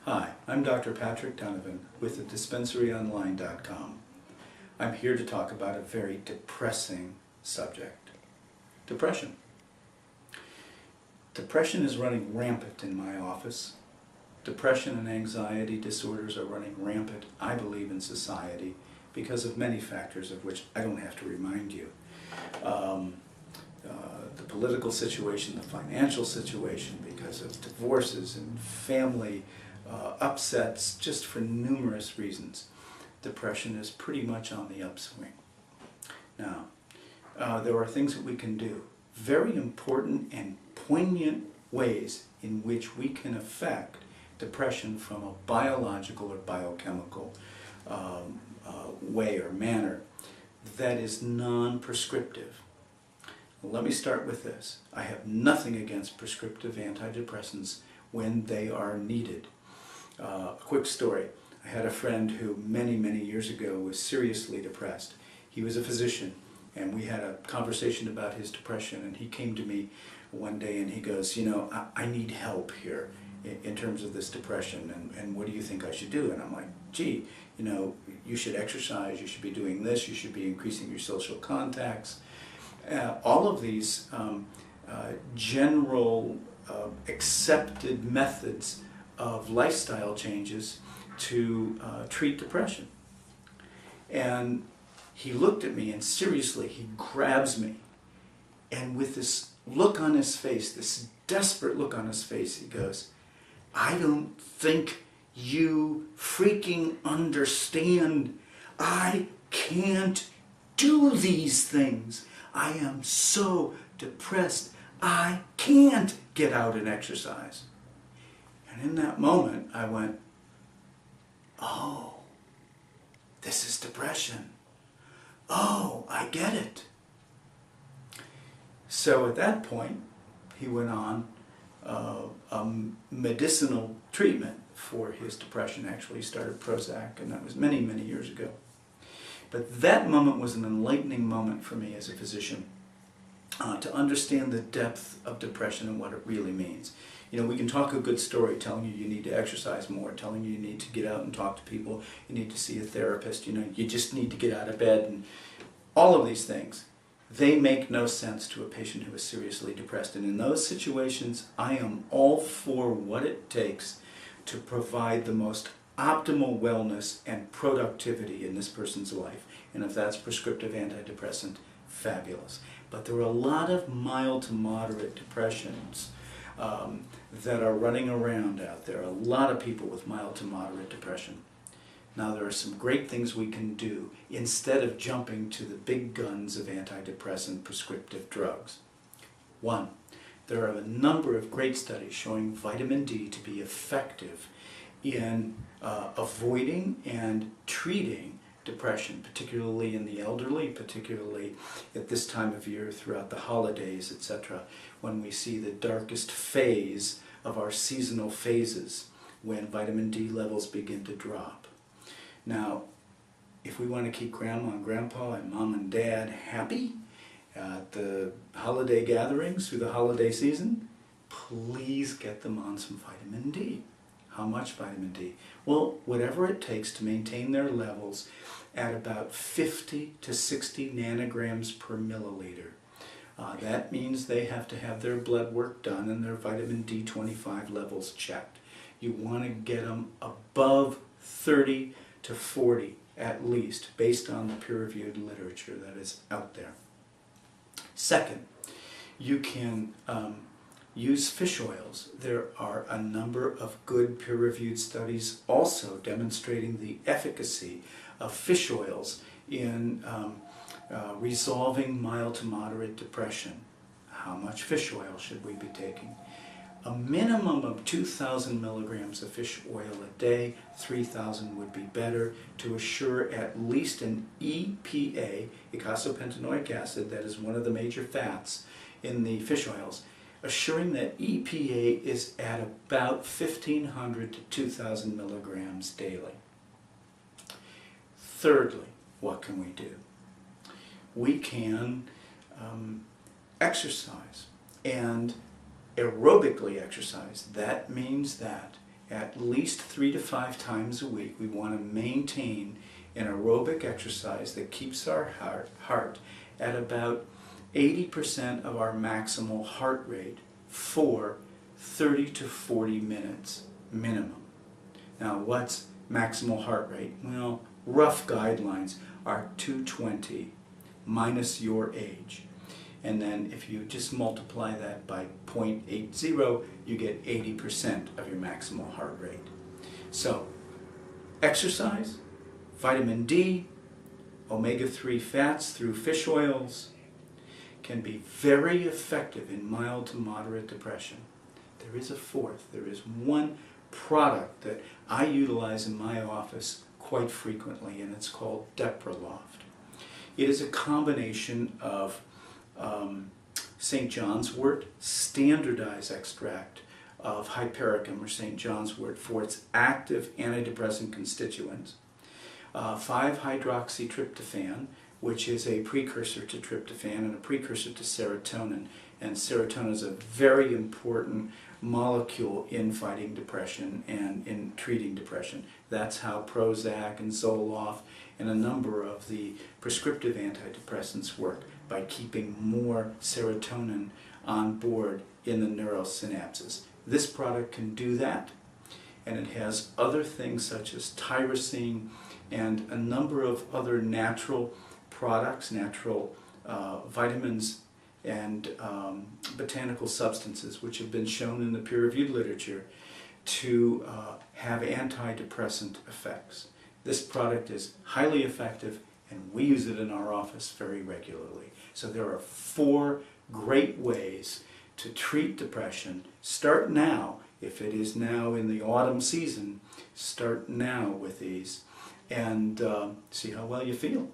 Hi, I'm Dr. Patrick Donovan with the DispensaryOnline.com. I'm here to talk about a very depressing subject. Depression. Depression is running rampant in my office. Depression and anxiety disorders are running rampant, I believe, in society because of many factors of which I don't have to remind you. The political situation, the financial situation, because of divorces and family upsets, just for numerous reasons. Depression is pretty much on the upswing. Now, there are things that we can do, very important and poignant ways in which we can affect depression from a biological or biochemical way or manner that is non-prescriptive. Let me start with this. I have nothing against prescriptive antidepressants when they are needed. A quick story. I had a friend who many years ago was seriously depressed. He was a physician, and we had a conversation about his depression, and he came to me one day and he goes, you know, I need help here in terms of this depression, and what do you think I should do? And I'm like, gee, you know, you should exercise, you should be doing this, you should be increasing your social contacts. All of these general accepted methods of lifestyle changes to treat depression. And he looked at me and seriously, he grabs me, and with this look on his face, this desperate look on his face, he goes, I don't think you freaking understand. I can't do these things. I am so depressed, I can't get out and exercise. And in that moment, I went, oh, this is depression. Oh, I get it. So at that point, he went on a medicinal treatment for his depression. Actually, he started Prozac, and that was many years ago. But that moment was an enlightening moment for me as a physician to understand the depth of depression and what it really means. You know, we can talk a good story telling you need to exercise more, telling you need to get out and talk to people, you need to see a therapist, you know, you just need to get out of bed, and all of these things. They make no sense to a patient who is seriously depressed. And in those situations, I am all for what it takes to provide the most optimal wellness and productivity in this person's life. And if that's prescriptive antidepressant, fabulous. But there are a lot of mild to moderate depressions that are running around out there. A lot of people with mild to moderate depression. Now, there are some great things we can do instead of jumping to the big guns of antidepressant prescriptive drugs. One, there are a number of great studies showing vitamin D to be effective in avoiding and treating depression, particularly in the elderly, particularly at this time of year throughout the holidays, etc., when we see the darkest phase of our seasonal phases, when vitamin D levels begin to drop. Now, if we want to keep Grandma and Grandpa and Mom and Dad happy at the holiday gatherings through the holiday season, please get them on some vitamin D. How much vitamin D? Well, whatever it takes to maintain their levels at about 50 to 60 nanograms per milliliter. That means they have to have their blood work done and their vitamin D25 levels checked. You want to get them above 30 to 40 at least, based on the peer-reviewed literature that is out there. Second, you can use fish oils. There are a number of good peer-reviewed studies also demonstrating the efficacy of fish oils in resolving mild to moderate depression. How much fish oil should we be taking? A minimum of 2,000 milligrams of fish oil a day, 3,000 would be better, to assure at least an EPA, eicosapentaenoic acid, that is one of the major fats in the fish oils, assuring that EPA is at about 1,500 to 2,000 milligrams daily. Thirdly, what can we do? We can exercise, and aerobically exercise. That means that at least 3 to 5 times a week. We want to maintain an aerobic exercise that keeps our heart at about 80% of our maximal heart rate for 30 to 40 minutes minimum. Now, what's maximal heart rate? Well, rough guidelines are 220 minus your age. And then if you just multiply that by 0.80, you get 80% of your maximal heart rate. So, exercise, vitamin D, omega-3 fats through fish oils can be very effective in mild to moderate depression. There is a fourth. There is one product that I utilize in my office quite frequently, and it's called Deproloft. It is a combination of St. John's wort, standardized extract of hypericum or St. John's wort for its active antidepressant constituents, 5-hydroxytryptophan, which is a precursor to tryptophan and a precursor to serotonin. And serotonin is a very important molecule in fighting depression and in treating depression. That's how Prozac and Zoloft and a number of the prescriptive antidepressants work, by keeping more serotonin on board in the neural synapses. This product can do that, and it has other things such as tyrosine and a number of other natural products, natural vitamins and botanical substances which have been shown in the peer-reviewed literature to have antidepressant effects. This product is highly effective, and we use it in our office very regularly. So there are 4 great ways to treat depression. Start now. If it is now in the autumn season, start now with these and see how well you feel.